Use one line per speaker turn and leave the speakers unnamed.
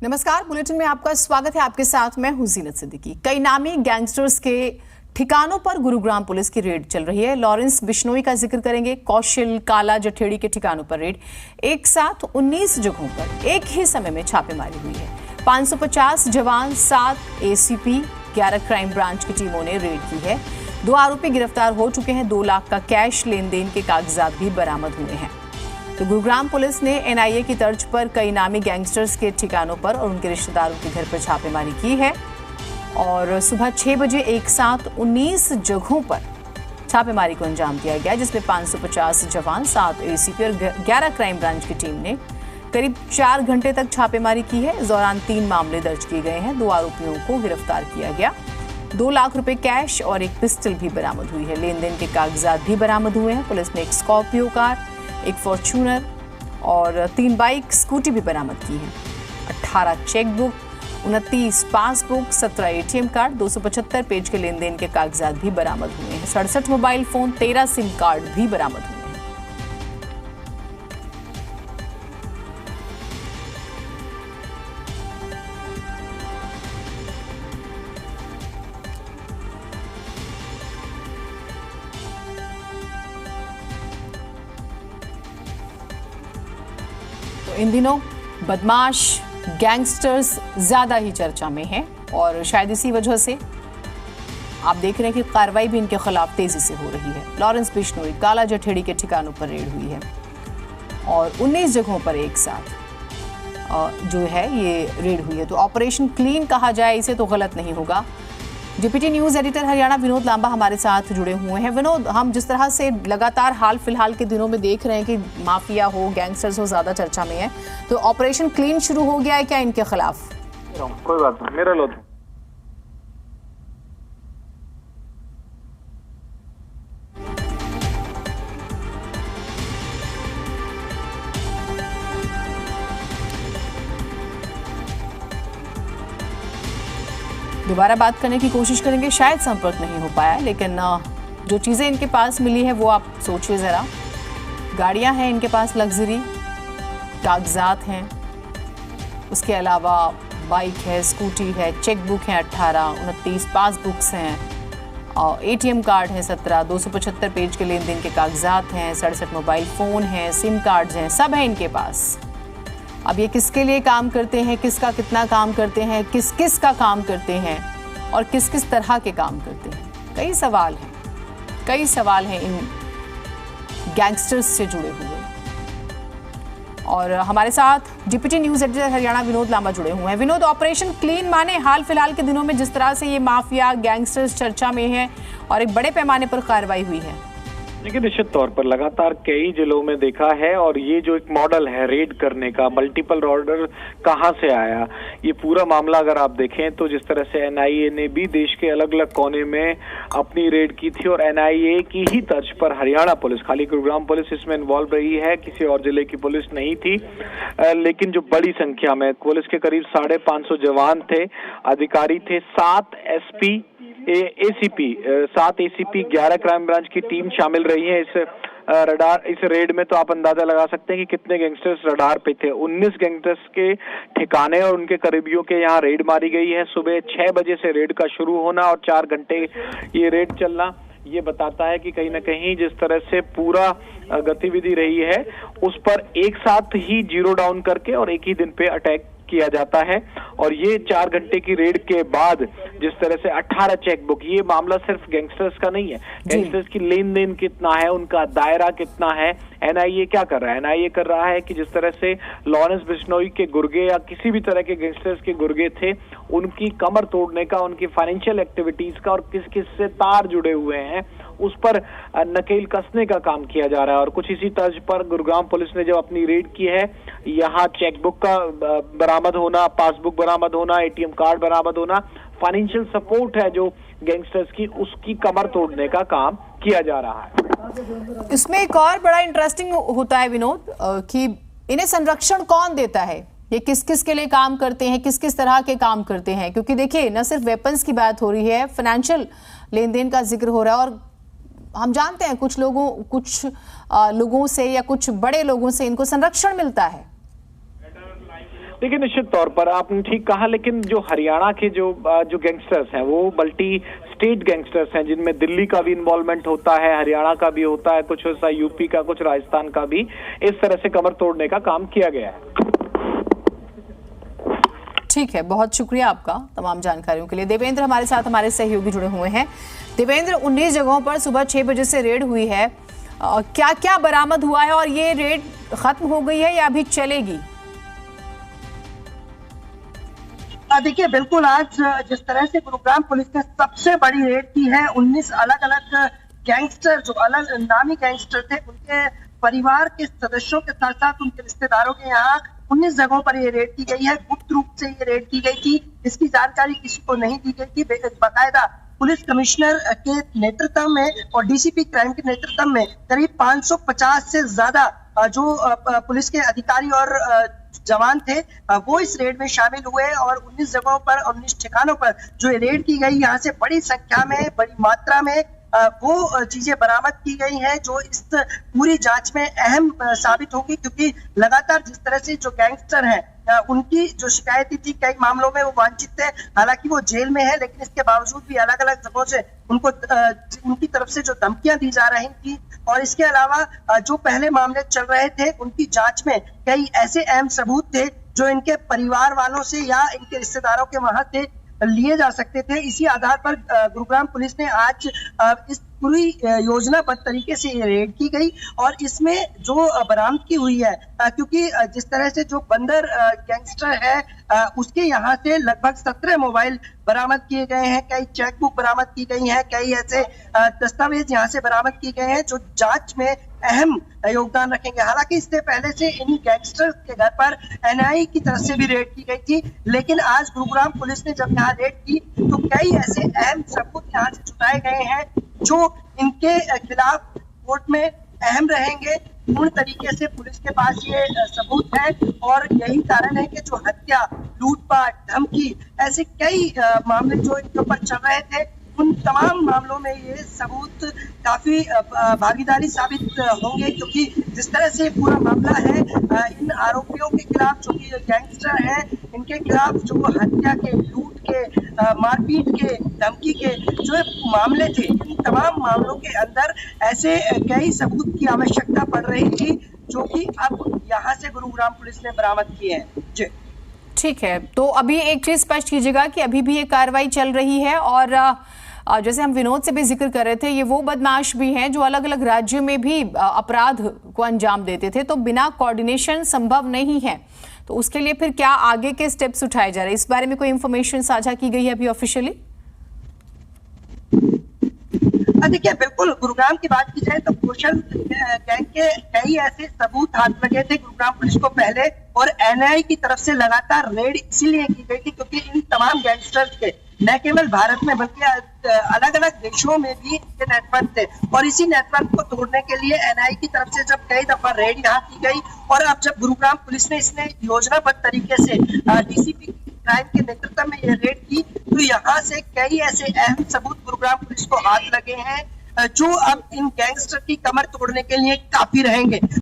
नमस्कार, बुलेटिन में आपका स्वागत है। आपके साथ मैं हूं जीनत सिद्दीकी। कई नामी गैंगस्टर्स के ठिकानों पर गुरुग्राम पुलिस की रेड चल रही है। लॉरेंस बिश्नोई का जिक्र करेंगे, कौशल काला जठेड़ी के ठिकानों पर रेड। एक साथ 19 जगहों पर एक ही समय में छापेमारी हुई है। 550 जवान, 7 एसीपी, 11 क्राइम ब्रांच की टीमों ने रेड की है। 2 आरोपी गिरफ्तार हो चुके हैं। 2 लाख का कैश, लेन देन के कागजात भी बरामद हुए हैं। तो गुरुग्राम पुलिस ने एनआईए की तर्ज पर कई नामी गैंगस्टर्स के ठिकानों पर और उनके रिश्तेदारों के घर पर छापेमारी की है और सुबह 6 बजे एक साथ 19 जगहों पर छापेमारी को अंजाम दिया गया, जिसमें 550 जवान, 7 एसीपी और 11 क्राइम ब्रांच की टीम ने करीब 4 घंटे तक छापेमारी की है। इस दौरान 3 मामले दर्ज किए गए हैं। 2 आरोपियों को गिरफ्तार किया गया। 2 लाख रुपए कैश और एक पिस्टल भी बरामद हुई है। लेन देन के कागजात भी बरामद हुए हैं। पुलिस ने एक स्कॉर्पियो कार, एक फॉर्च्यूनर और 3 बाइक, स्कूटी भी बरामद की है। 18 chequebook, 29 passbook, 17 ATM card, 275 page के लेन देन के कागजात भी बरामद हुए हैं। 67 मोबाइल फोन, 13 सिम कार्ड भी बरामद हुए हैं। इन दिनों बदमाश गैंगस्टर्स ज्यादा ही चर्चा में हैं और शायद इसी वजह से आप देख रहे हैं कि कार्रवाई भी इनके खिलाफ तेजी से हो रही है। लॉरेंस बिश्नोई, काला जठेड़ी के ठिकानों पर रेड हुई है और 19 जगहों पर एक साथ जो है ये रेड हुई है। तो ऑपरेशन क्लीन कहा जाए इसे तो गलत नहीं होगा। Deputy news editor Haryana Vinod Lamba हमारे साथ जुड़े हुए हैं। विनोद, हम जिस तरह से लगातार हाल फिलहाल के दिनों में देख रहे हैं कि माफिया हो, गैंगस्टर्स हो, ज्यादा चर्चा में है, तो ऑपरेशन क्लीन शुरू हो गया है क्या इनके खिलाफ?
कोई बात नहीं, मेरा लो।
दोबारा बात करने की कोशिश करेंगे, शायद संपर्क नहीं हो पाया, लेकिन जो चीज़ें इनके पास मिली है वो आप सोचिए ज़रा। गाड़ियां हैं इनके पास, लग्जरी, कागजात हैं, उसके अलावा बाइक है, स्कूटी है, चेकबुक है 18, 29 पासबुक्स हैं, एटीएम कार्ड हैं 17, 275 पेज के लेन देन के कागजात हैं, 67 मोबाइल फ़ोन हैं, सिम कार्ड्स हैं, सब है इनके पास। अब ये किसके लिए काम करते हैं, किसका कितना काम करते हैं, किस किस का काम करते हैं और किस किस तरह के काम करते हैं, कई सवाल हैं इन गैंगस्टर्स से जुड़े हुए। और हमारे साथ deputy news editor Haryana Vinod Lamba जुड़े हुए हैं। विनोद, ऑपरेशन क्लीन माने हाल फिलहाल के दिनों में जिस तरह से ये माफिया गैंगस्टर्स चर्चा में है और एक बड़े पैमाने पर कार्रवाई हुई है?
देखिए, निश्चित तौर पर लगातार कई जिलों में देखा है और ये जो एक मॉडल है रेड करने का, मल्टीपल ऑर्डर कहाँ से आया, ये पूरा मामला अगर आप देखें तो जिस तरह से एनआईए ने भी देश के अलग अलग कोने में अपनी रेड की थी और एनआईए की ही तर्ज पर हरियाणा पुलिस, खाली गुरुग्राम पुलिस इसमें इन्वॉल्व रही है, किसी और जिले की पुलिस नहीं थी, लेकिन जो बड़ी संख्या में पुलिस के करीब 550 जवान थे, अधिकारी थे, 7 SP, ACP, 7 ACP, 11 crime branch की टीम शामिल रही है इस रेड में। तो आप अंदाजा लगा सकते हैं कि कितने गैंगस्टर्स रडार पे थे। 19 गैंगस्टर्स के ठिकाने और उनके करीबियों के यहाँ रेड मारी गई है। सुबह 6 बजे से रेड का शुरू होना और 4 घंटे ये रेड चलना, ये बताता है कि कहीं ना कहीं जिस तरह से पूरा गतिविधि रही है उस पर एक साथ ही जीरो डाउन करके और एक ही दिन पे अटैक किया जाता है। और ये 4 घंटे की रेड के बाद जिस तरह से 18 चेकबुक, ये मामला सिर्फ गैंगस्टर्स का नहीं है, गैंगस्टर्स की लेन देन कितना है, उनका दायरा कितना है, एनआईए क्या कर रहा है? एनआईए कर रहा है कि जिस तरह से लॉरेंस बिश्नोई के गुर्गे या किसी भी तरह के गैंगस्टर्स के गुर्गे थे, उनकी कमर तोड़ने का, उनकी फाइनेंशियल एक्टिविटीज का और किस किस से तार जुड़े हुए हैं उस पर नकेल कसने का काम किया जा रहा है। और कुछ इसी तर्ज पर गुरुग्राम पुलिस ने जब अपनी रेड की है, यहाँ चेकबुक का बरामद होना, पासबुक बरामद होना, एटीएम कार्ड बरामद होना, फाइनेंशियल सपोर्ट है जो गैंगस्टर्स की, उसकी कमर तोड़ने का काम किया जा रहा है।
इसमें एक और बड़ा इंटरेस्टिंग होता है विनोद कि इन्हें संरक्षण कौन देता है, ये किस किस के लिए काम करते हैं, किस किस तरह के काम करते हैं, क्योंकि देखिए न सिर्फ वेपन्स की बात हो रही है, फाइनेंशियल लेन देन का जिक्र हो रहा है और हम जानते हैं कुछ लोगों से या कुछ बड़े लोगों से इनको संरक्षण मिलता है।
देखिए, निश्चित तौर पर आपने ठीक कहा, लेकिन जो हरियाणा के जो गैंगस्टर्स हैं वो मल्टी स्टेट गैंगस्टर्स हैं, जिनमें दिल्ली का भी इन्वॉल्वमेंट होता है, हरियाणा का भी होता है, कुछ हिस्सा यूपी का, कुछ राजस्थान का भी। इस तरह से कमर तोड़ने का काम किया गया है।
ठीक है, बहुत शुक्रिया आपका तमाम जानकारियों के लिए। देवेंद्र हमारे साथ, हमारे सहयोगी जुड़े हुए हैं। देवेंद्र, 19 जगहों पर सुबह 6 बजे से रेड हुई है, क्या क्या बरामद हुआ है और ये रेड खत्म हो गई है या अभी चलेगी?
देखिए, बिल्कुल आज जिस तरह से गुरुग्राम पुलिस ने सबसे बड़ी रेड की है, 19 अलग अलग गैंगस्टर, जो अलग नामी गैंगस्टर थे, उनके परिवार के सदस्यों के साथ साथ उनके रिश्तेदारों के यहाँ 19 जगहों पर ये रेड की गई है। गुप्त रूप से ये रेड की गई थी, इसकी जानकारी किसी को नहीं दी गई थी। बाकायदा पुलिस कमिश्नर के नेतृत्व में और डीसीपी क्राइम के नेतृत्व में करीब 550 से ज्यादा जो पुलिस के अधिकारी और जवान थे वो इस रेड में शामिल हुए और 19 जगहों पर, 19 ठिकानों पर जो रेड की गई, यहाँ से बड़ी संख्या में, बड़ी मात्रा में वो चीजें बरामद की गई हैं जो इस पूरी जांच में अहम साबित होगी, क्योंकि लगातार जिस तरह से जो गैंगस्टर हैं उनकी जो शिकायतें थी, कई मामलों में वो वांछित थे। हालांकि वो जेल में है, लेकिन इसके बावजूद भी अलग अलग जगहों से उनको उनकी तरफ से जो धमकियां दी जा रही थी, और इसके अलावा जो पहले मामले चल रहे थे उनकी जांच में कई ऐसे अहम सबूत थे जो इनके परिवार वालों से या इनके रिश्तेदारों के वहां से लिए जा सकते थे। इसी आधार पर गुरुग्राम पुलिस ने आज इस पूरी योजनाबद्ध तरीके से ये रेड की गई और इसमें जो बरामदगी हुई है, क्योंकि जिस तरह से जो बंदर गैंगस्टर है उसके यहाँ से लगभग 17 मोबाइल बरामद किए गए हैं, कई चेकबुक बरामद की गई हैं, कई ऐसे दस्तावेज यहाँ से बरामद किए गए हैं जो जांच में अहम योगदान रखेंगे। हालांकि इससे पहले से इन गैंगस्टर्स के घर पर एनआईए की तरफ से भी रेड की गई थी, लेकिन आज गुरुग्राम पुलिस ने जब यहाँ रेड की तो कई ऐसे अहम सबूत यहाँ से जुटाए गए हैं जो इनके खिलाफ कोर्ट में अहम रहेंगे। पूर्ण तरीके से पुलिस के पास ये सबूत है और यही कारण है कि जो हत्या, लूटपाट, धमकी, ऐसे कई मामले जो इनके ऊपर चल रहे थे, उन तमाम मामलों में ये सबूत काफी भागीदारी साबित होंगे, क्योंकि जिस तरह से पूरा मामला है इन आरोपियों के खिलाफ, जो कि गैंगस्टर हैं, इनके खिलाफ जो हत्या के, लूट के, मारपीट के, धमकी के जो मामले थे, इन तमाम मामलों के अंदर ऐसे कई सबूत की आवश्यकता पड़ रही थी जो कि अब यहाँ से गुरुग्राम पुलिस ने बरामद किए हैं। जी
ठीक है, तो अभी एक चीज स्पष्ट कीजिएगा कि अभी भी ये कार्रवाई चल रही है और जैसे हम विनोद से भी जिक्र कर रहे थे, ये वो बदमाश भी हैं जो अलग अलग राज्यों में भी अपराध को अंजाम देते थे, तो बिना कोऑर्डिनेशन संभव नहीं है। तो उसके लिए फिर क्या आगे के स्टेप्स उठाए जा रहे हैं, इस बारे में कोई इंफॉर्मेशन साझा की गई है अभी ऑफिशियली?
देखिए, बिल्कुल गुरुग्राम की बात की जाए तो कौशल गैंग के कई ऐसे सबूत हाथ लगे थे गुरुग्राम पुलिस को पहले, और एनआईए की तरफ से लगातार रेड इसीलिए की गई थी क्योंकि इन तमाम गैंगस्टर्स के न केवल भारत में बल्कि अलग अलग देशों में भी इनके नेटवर्क थे, और इसी नेटवर्क को तोड़ने के लिए एनआईए की तरफ से जब कई दफा रेड यहाँ की गई और अब जब गुरुग्राम पुलिस ने इसने योजनाबद्ध तरीके से डीसीपी क्राइम के नेतृत्व में यह रेड की, तो यहाँ से कई ऐसे अहम सबूत गुरुग्राम पुलिस को हाथ लगे हैं जो अब इन गैंगस्टर की कमर तोड़ने के लिए काफी रहेंगे।